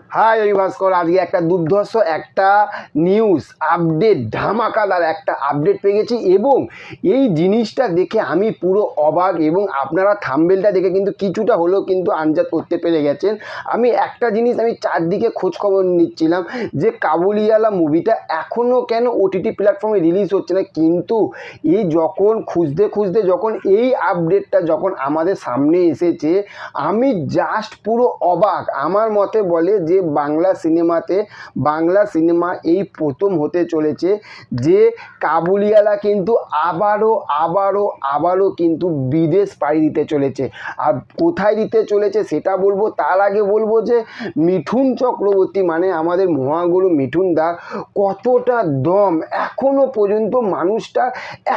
High আমি ভাস্কর। আজকে একটা দুর্ধর্ষ একটা নিউজ আপডেট, ধামাকাদার একটা আপডেট পেয়ে গেছি এবং এই জিনিসটা দেখে আমি পুরো অবাক এবং আপনারা থাম্বনেলটা দেখে কিন্তু কিছুটা হলেও কিন্তু আন্দাজ করতে পেরে গেছেন। আমি একটা জিনিস আমি চারদিকে খোঁজখবর নিচ্ছিলাম যে কাবুলিওয়ালা মুভিটা এখনও কেন ওটিটি প্ল্যাটফর্মে রিলিজ হচ্ছে না, কিন্তু এই যখন খুঁজতে খুঁজতে যখন এই আপডেটটা যখন আমাদের সামনে এসেছে আমি জাস্ট পুরো অবাক। আমার মতে বলে যে বাংলা সিনেমা এই প্রথম হতে চলেছে যে কাবুলিওয়ালা কিন্তু আবারও কিন্তু বিদেশ পাড়ি দিতে চলেছে। আর কোথায় দিতে চলেছে সেটা বলবো, তার আগে বলবো যে মিঠুন চক্রবর্তী মানে আমাদের মহাগুরু মিঠুন দা কতটা দম, এখনো পর্যন্ত মানুষটার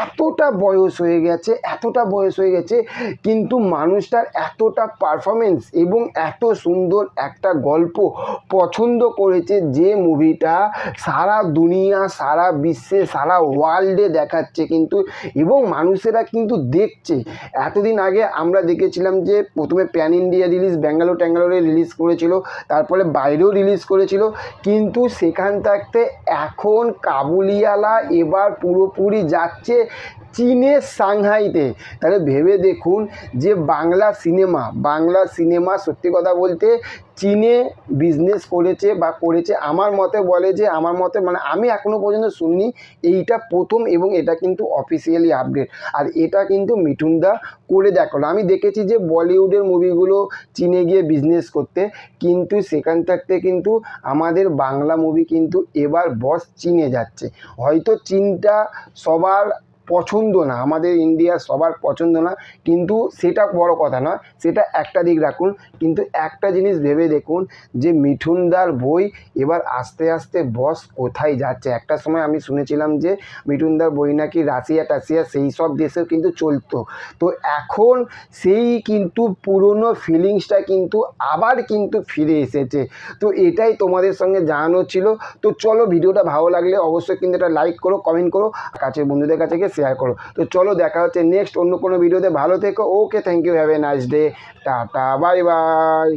এতটা বয়স হয়ে গেছে কিন্তু মানুষটার এতটা পারফরমেন্স এবং এত সুন্দর একটা গল্প পছন্দ করেছে যে মুভিটা সারা দুনিয়া, সারা বিশ্বে, সারা ওয়ার্ল্ডে দেখাচ্ছে কিন্তু, এবং মানুষেরা কিন্তু দেখছে। এতদিন আগে আমরা দেখেছিলাম যে প্রথমে প্যান ইন্ডিয়া রিলিজ ব্যাঙ্গালোরে রিলিজ করেছিল, তারপরে বাইরেও রিলিজ করেছিল, কিন্তু সেখান থাকতে এখন কাবুলিওয়ালা এবার পুরোপুরি যাচ্ছে চীনের সাংহাইতে। তাহলে ভেবে দেখুন যে বাংলা সিনেমা সত্যি কথা বলতে চীনে বিজনেস করেছে আমার মতে বলে যে মানে আমি এখনও পর্যন্ত শুনিনি, এইটা প্রথম এবং এটা কিন্তু অফিসিয়ালি আপডেট। আর এটা কিন্তু মিঠুনদা করে দেখালো। আমি দেখেছি যে বলিউডের মুভিগুলো চীনে গিয়ে বিজনেস করতে, কিন্তু সেখান থাকতে কিন্তু আমাদের বাংলা মুভি কিন্তু এবার বস চীনে যাচ্ছে। হয়তো চীনটা সবার পছন্দ না, আমাদের ইন্ডিয়ার সবার পছন্দ না, কিন্তু সেটা বড় কথা নয়, সেটা একটা দিক রাখুন। কিন্তু একটা জিনিস ভেবে দেখুন যে মিঠুনদার বই এবার আস্তে আস্তে বস কোথায় যাচ্ছে। একটা সময় আমি শুনেছিলাম যে মিঠুনদার বই নাকি রাশিয়া টাশিয়া সেই সব দেশেও কিন্তু চলতো, তো এখন সেই কিন্তু পুরনো ফিলিংসটা কিন্তু আবার কিন্তু ফিরে এসেছে। তো এটাই তোমাদের সঙ্গে জানানো ছিল। তো চলো, ভিডিওটা ভালো লাগলে অবশ্যই কিন্তু এটা লাইক করো, কমেন্ট করো, কাছের বন্ধুদের কাছে গিয়ে শেয়ার করো। তো চলো, দেখা হচ্ছে নেক্সট অন্য কোনো ভিডিওতে। ভালো থেকো। Okay, thank you, have a nice day, tata, bye by.